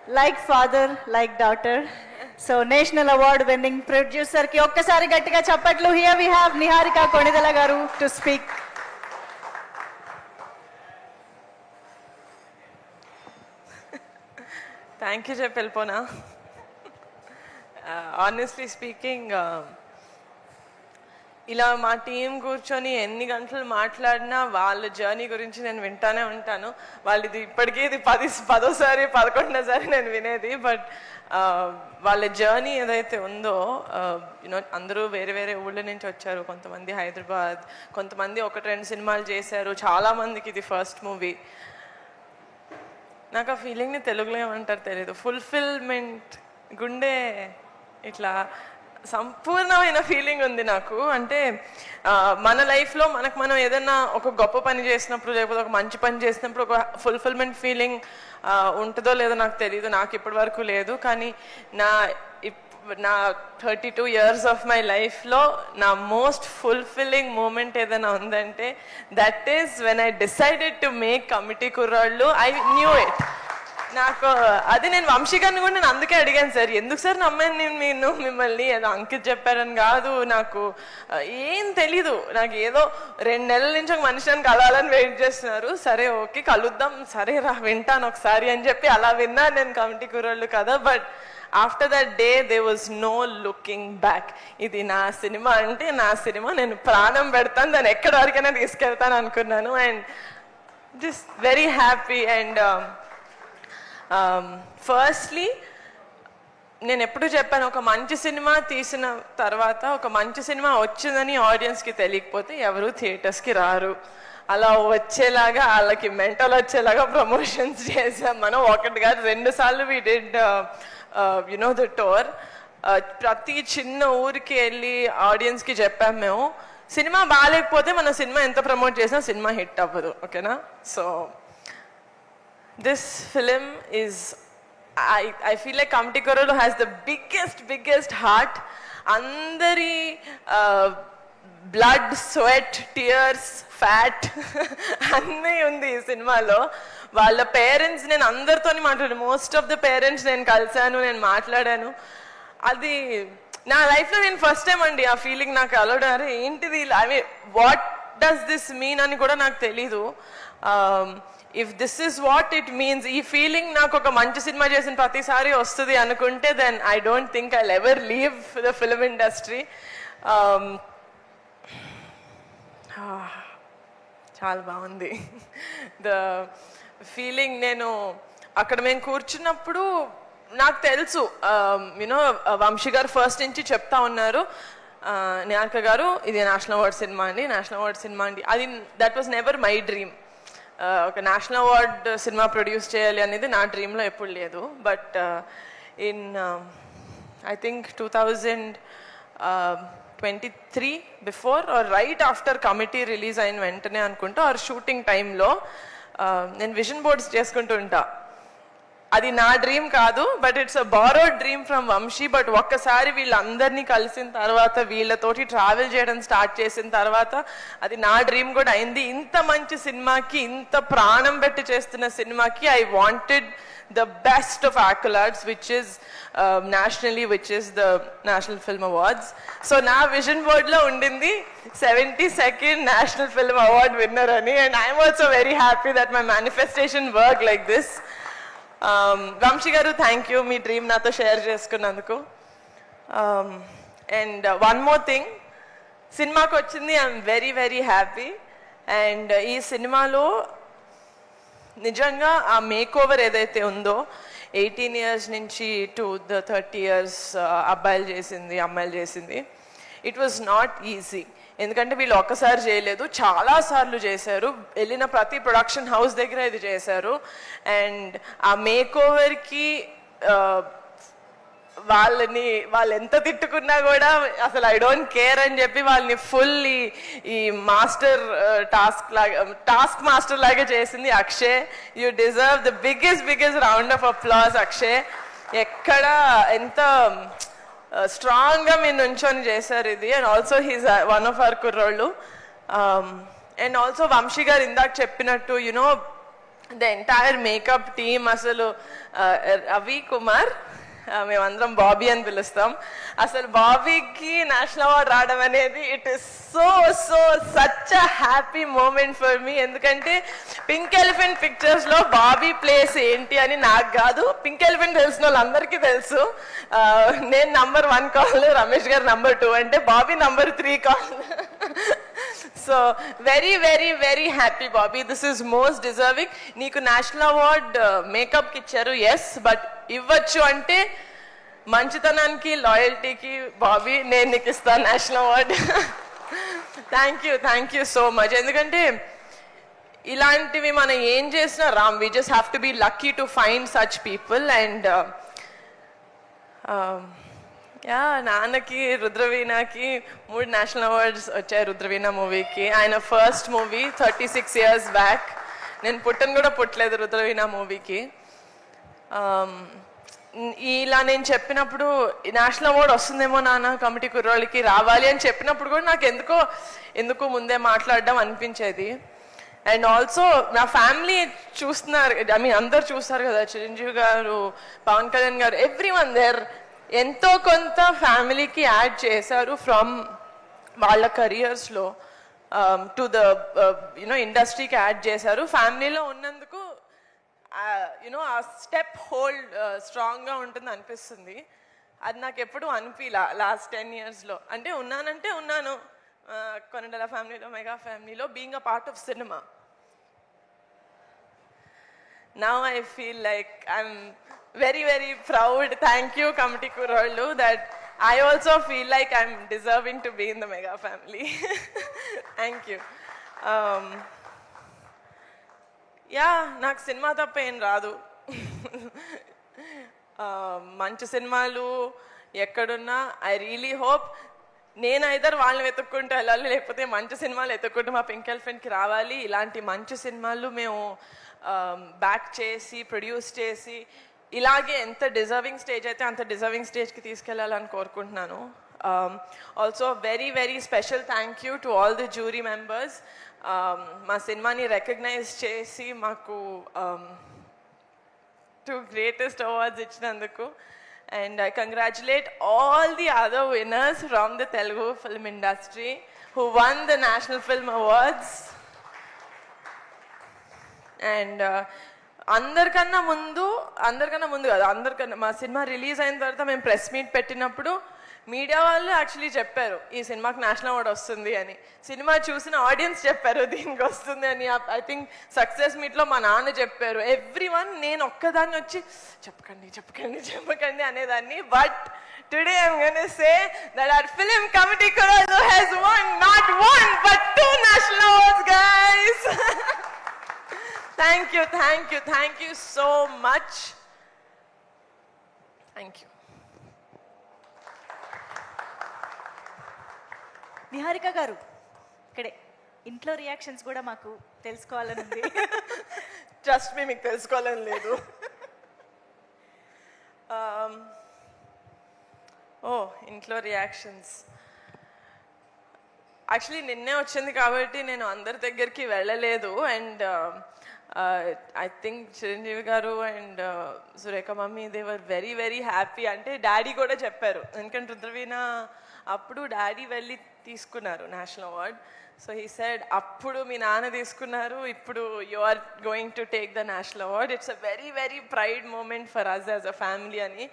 like father, like daughter. So national award winning producer ki okkasari gattiga chappatlu. Here we have Niharika Konidala garu to speak. Thank you, Pelpona. Honestly speaking, ఇలా మా team కూర్చొని ఎన్ని గంటలు మాట్లాడినా వాళ్ళ journey గురించి నేను వింటానే ఉంటాను. వాళ్ళది ఇప్పటికీ ఇది 10వ సారి 11వ సారి నేను వినేది. బట్ వాళ్ళ జర్నీ ఏదైతే ఉందో యూనో అందరూ వేరే వేరే ఊళ్ళ నుంచి వచ్చారు. కొంతమంది హైదరాబాద్, కొంతమంది 1-2 సినిమాలు చేశారు, చాలామందికి ఇది ఫస్ట్ మూవీ. నాకు ఆ ఫీలింగ్ని తెలుగులో ఏమంటారు తెలియదు. ఫుల్ఫిల్మెంట్, గుండె ఇట్లా సంపూర్ణమైన ఫీలింగ్ ఉంది నాకు. అంటే మన లైఫ్లో మనం ఏదైనా ఒక గొప్ప పని చేసినప్పుడు, లేకపోతే ఒక మంచి పని చేసినప్పుడు ఒక ఫుల్ఫిల్మెంట్ ఫీలింగ్ ఉంటుందో లేదో నాకు తెలియదు. నాకు ఇప్పటి వరకు లేదు. కానీ నా 32 years ఆఫ్ మై లైఫ్లో నా మోస్ట్ ఫుల్ఫిల్లింగ్ మూమెంట్ ఏదైనా ఉందంటే that is when I decided to make Committee Kurrallu. I knew it. నాకు అది నేను వంశీ గారిని కూడా నేను అందుకే అడిగాను, సార్ ఎందుకు సార్ నమ్మాను నేను మిమ్మల్ని, ఏదో అంకిత్ చెప్పారని కాదు, నాకు ఏం తెలీదు. నాకు ఏదో 2 నెలల నుంచి ఒక మనిషిని కలవాలని వెయిట్ చేస్తున్నారు. సరే ఓకే కలుద్దాం, సరే రా వింటాను ఒకసారి అని చెప్పి అలా విన్నాను నేను కమిటీ కుర్రాళ్ళు కదా. But after that day they was no looking back. ఇది నా సినిమా అంటే నా సినిమా, నేను ప్రాణం పెడతాను, దాన్ని ఎక్కడి వరకైనా తీసుకెళ్తాను అనుకున్నాను. And just very happy. And firstly నేను ఎప్పుడు చెప్పాను, ఒక మంచి సినిమా తీసిన తర్వాత, ఒక మంచి సినిమా వచ్చిందని ఆడియన్స్కి తెలియకపోతే ఎవరు థియేటర్స్కి రారు. అలా వచ్చేలాగా వాళ్ళకి మెంటల్ వచ్చేలాగా ప్రమోషన్స్ చేసాం మనం. 1 కాదు 2 సార్లు we did you know the tour. ప్రతి చిన్న ఊరికి వెళ్ళి ఆడియన్స్కి చెప్పాం మేము, సినిమా బాగాలేకపోతే మన సినిమా ఎంత ప్రమోట్ చేసినా సినిమా హిట్ అవ్వదు. ఓకేనా? So this film is, I feel like Kamti Korolu has the biggest heart. Andari blood, sweat, tears, fat anni undi ee cinema lo. వాళ్ళ పేరెంట్స్ నేను అందరితోని మాట్లాడాను. మోస్ట్ ఆఫ్ ద పేరెంట్స్ నేను కలిసాను, నేను మాట్లాడాను. అది నా లైఫ్లో నేను ఫస్ట్ టైం అండి ఆ ఫీలింగ్ నాకు అలవడారు. ఏంటిది, I mean what does this mean అని కూడా నాకు తెలీదు. If this is what it means, ఈ ఫీలింగ్ నాకు ఒక మంచి సినిమా చేసిన ప్రతిసారి వస్తుంది అనుకుంటే then I don't think I'll ever leave the film industry. చాలా బాగుంది ద ఫీలింగ్. నేను అక్కడ మేము కూర్చున్నప్పుడు నాకు తెలుసు, యూనో వంశీ గారు ఫస్ట్ నుంచి చెప్తా ఉన్నారు, నిహారిక గారు ఇది నేషనల్ అవార్డ్ సినిమా అండి, నేషనల్ అవార్డ్ సినిమా అండి. అది that was never my dream. ఒక నేషనల్ అవార్డ్ సినిమా ప్రొడ్యూస్ చేయాలి అనేది నా డ్రీమ్లో ఎప్పుడు లేదు. But in I think 2023 before or right after Committee release అయిన వెంటనే అనుకుంటా, ఆర్ షూటింగ్ టైంలో నేను విజన్ బోర్డ్స్ చేసుకుంటూ ఉంటా. అది నా డ్రీమ్ కాదు, but it's a borrowed dream from Vamsi. But ఒక్కసారి వీళ్ళందరినీ కలిసిన తర్వాత, వీళ్ళతోటి ట్రావెల్ చేయడం స్టార్ట్ చేసిన తర్వాత అది నా డ్రీమ్ కూడా అయింది. ఇంత మంచి సినిమాకి, ఇంత ప్రాణం పెట్టి చేస్తున్న సినిమాకి I wanted the best of accolades, which is nationally, which is the National Film Awards. So na vision board lo undindi 72nd National Film Award winner ani, and I am also very happy that my manifestation worked like this. Vamshi garu, thank you me dream నాతో share చేసుకున్నందుకు. And one more thing, సినిమాకి వచ్చింది, I'm very happy. And ఈ సినిమాలో నిజంగా ఆ make over ఏదైతే ఉందో 18 years నుంచి టు ద 30 years అబ్బాయిలు చేసింది, అమ్మాయిలు చేసింది, ఇట్ వాజ్ నాట్ ఈజీ. ఎందుకంటే వీళ్ళు ఒక్కసారి చేయలేదు, చాలాసార్లు చేశారు. వెళ్ళిన ప్రతి ప్రొడక్షన్ హౌస్ దగ్గర ఇది చేశారు. అండ్ ఆ మేక్ ఓవర్కి వాళ్ళు ఎంత తిట్టుకున్నా కూడా అసలు ఐ డోంట్ కేర్ అని చెప్పి వాళ్ళని ఫుల్ ఈ మాస్టర్ టాస్క్ మాస్టర్ లాగా చేసింది Akshay. You deserve the biggest round of applause Akshay. ఎక్కడ ఎంత స్ట్రాంగ్గా మీరు నుంచొని చేశారు ఇది. And also he's one of our కుర్రోళ్ళు. అండ్ ఆల్సో వంశీ గారు ఇందాక చెప్పినట్టు, you know the entire makeup team అసలు రవి కుమార్ మేమందరం బాబీ అని పిలుస్తాం. అసలు బాబీకి నేషనల్ అవార్డ్ రావడం అనేది it is so so such a happy moment for me. ఎందుకంటే పింక్ ఎలిఫెంట్ పిక్చర్స్లో బాబీ ప్లేస్ ఏంటి అని నాకు కాదు, పింక్ ఎలిఫెంట్ తెలిసిన వాళ్ళందరికీ తెలుసు. నేను నంబర్ 1 కాల్, రమేష్ గారు నంబర్ 2 అంటే Bobby number 3 call. So very very very happy Bobby, this is most deserving. నీకు నేషనల్ అవార్డ్ మేకప్కి ఇచ్చారు, ఎస్, బట్ ఇవ్వచ్చు అంటే మంచితనానికి లాయల్టీకి బాబీ నేను నీకు ఇస్తాను national award. Thank you so much. ఎందుకంటే ఇలాంటివి మనం ఏం చేసినా Ram, we just have to be lucky to find such people. And yeah, నాన్నకి రుద్రవీణకి 3 నేషనల్ అవార్డ్స్ వచ్చాయి రుద్రవీణ మూవీకి. ఆయన ఫస్ట్ మూవీ 36 years బ్యాక్. నేను కూడా పుట్టలేదు రుద్రవీణ మూవీకి. ఇలా నేను చెప్పినప్పుడు నేషనల్ అవార్డ్ వస్తుందేమో నాన్న కమిటీ కుర్రోళ్ళకి రావాలి అని చెప్పినప్పుడు కూడా నాకు ఎందుకు ముందే మాట్లాడడం అనిపించేది. అండ్ ఆల్సో నా ఫ్యామిలీ చూస్తున్నారు, ఐ మీన్ అందరు చూస్తారు కదా, చిరంజీవి గారు, పవన్ కళ్యాణ్ గారు, ఎవ్రీవన్ దేర్ ఎంతో కొంత ఫ్యామిలీకి యాడ్ చేశారు ఫ్రమ్ వాళ్ళ కెరియర్స్లో టు ద ఇండస్ట్రీకి యాడ్ చేశారు. ఫ్యామిలీలో ఉన్నందుకు ఆ స్టెప్ హోల్డ్ స్ట్రాంగ్గా ఉంటుంది అనిపిస్తుంది. అది నాకు ఎప్పుడు అనిపిలా లాస్ట్ 10 yearsలో. అంటే ఉన్నాను కొనిదెల ఫ్యామిలీలో, మెగా ఫ్యామిలీలో, being a part of cinema. Now I feel like I'm very very proud. Thank you Committee Kurollu, that I also feel like I'm deserving to be in the Mega family. Thank you. Yeah, నాకు cinema తప్ప ఏం రాదు. మంచి సినిమాలు ఎక్కడున్నా I really hope నేను either వాళ్ళని వెతుక్కుంటూ వెళ్ళాలి, లేకపోతే మంచి సినిమాలు వెతుక్కుంటూ మా పింక్ ఎలిఫెంట్కి రావాలి. ఇలాంటి మంచి సినిమాలు మేము బ్యాక్ చేసి ప్రొడ్యూస్ చేసి ఇలాగే ఎంత డిజర్వింగ్ స్టేజ్ అయితే అంత డిజర్వింగ్ స్టేజ్కి తీసుకెళ్ళాలని కోరుకుంటున్నాను. Also very very special thank you to all the jury members. మా సినిమాని రికగ్నైజ్ చేసి మాకు 2 greatest awards ఇచ్చినందుకు. And I congratulate all the other winners from the Telugu film industry who won the National Film Awards. And అందరికన్నా ముందు కాదు, మా cinema release అయిన తర్వాత మేము ప్రెస్ మీట్ పెట్టినప్పుడు మీడియా వాళ్ళు యాక్చువల్లీ చెప్పారు ఈ సినిమాకి నేషనల్ అవార్డ్ వస్తుంది అని. సినిమా చూసిన ఆడియన్స్ చెప్పారు దీనికి వస్తుంది అని. ఐ థింక్ సక్సెస్ మీట్లో మా నాన్న చెప్పారు. ఎవ్రీవన్, నేను ఒక్కదాన్ని వచ్చి చెప్పకండి అనేదాన్ని. But today I'm gonna say that our film committee Kurollu has won not 1 but 2 national awards, guys. Thank you so much. Thank you. Niharika గారు ఇక్కడే, ఇంట్లో రియాక్షన్స్ కూడా మాకు తెలుసుకోవాలని ఉంది. ట్రస్ట్ మీ, మీకు తెలుసుకోవాలని లేదు. ఇంట్లో రియాక్షన్స్ యాక్చువల్లీ నిన్నే వచ్చింది కాబట్టి నేను అందరి దగ్గరికి వెళ్ళలేదు. And I think Chiranjeevi garu and Surekha mummy they were very very happy. అంటే డాడీ కూడా చెప్పారు, ఎందుకంటే రుద్రవీణ అప్పుడు డాడీ వెళ్ళి తీసుకున్నారు national award. So he said అప్పుడు మీ నాన్న తీసుకున్నారు, ఇప్పుడు you are going to take the national award. It's a very very pride moment for us as a family అని.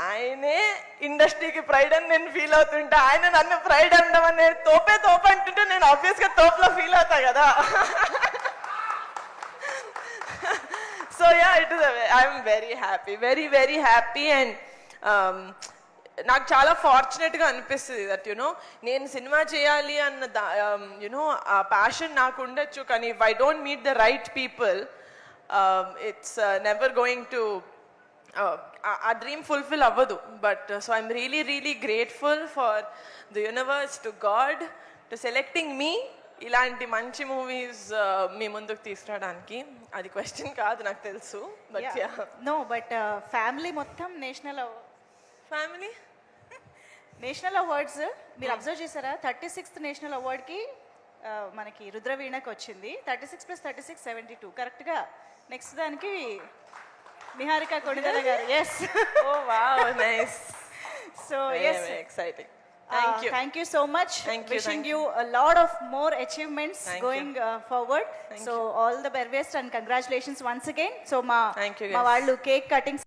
ఆయనే ఇండస్ట్రీకి ప్రైడ్ అని నేను ఫీల్ అవుతుంటా, ఆయన నన్ను ప్రైడ్ అనడం అని తోపే అంటుంటే నేను ఆబ్వియస్గా తోపులో ఫీల్ అవుతా కదా. So yeah, I'm very very happy. And నాకు చాలా ఫార్చునేట్గా అనిపిస్తుంది దట్ నేను సినిమా చేయాలి అన్న ఆ ప్యాషన్ నాకు ఉండొచ్చు, కానీ if I don't meet the right people it's never going to ఆ డ్రీమ్ ఫుల్ఫిల్ అవ్వదు. But so I'm really really grateful for the universe, to God, to selecting me ఇలాంటి మంచి మూవీస్ మీ ముందుకు తీసుకురావడానికి. అది క్వశ్చన్ కాదు నాకు తెలుసు, బట్ నో, బట్ ఫ్యామిలీ మొత్తం నేషనల్ అవార్డ్స్ మీరు అబ్జర్వ్ చేశారా? 36th నేషనల్ అవార్డ్కి మనకి రుద్రవీణకి వచ్చింది 36 + 36 72 కరెక్ట్గా నెక్స్ట్ దానికి Niharika Konidela garu yes Oh wow, nice. So Very, yes very exciting. Thank you. Thank you so much Thank you, wishing thank you lot of more achievements Thank you. Going forward so all the very best and congratulations once again so Thank you, మా guys. వాళ్ళు cake cutting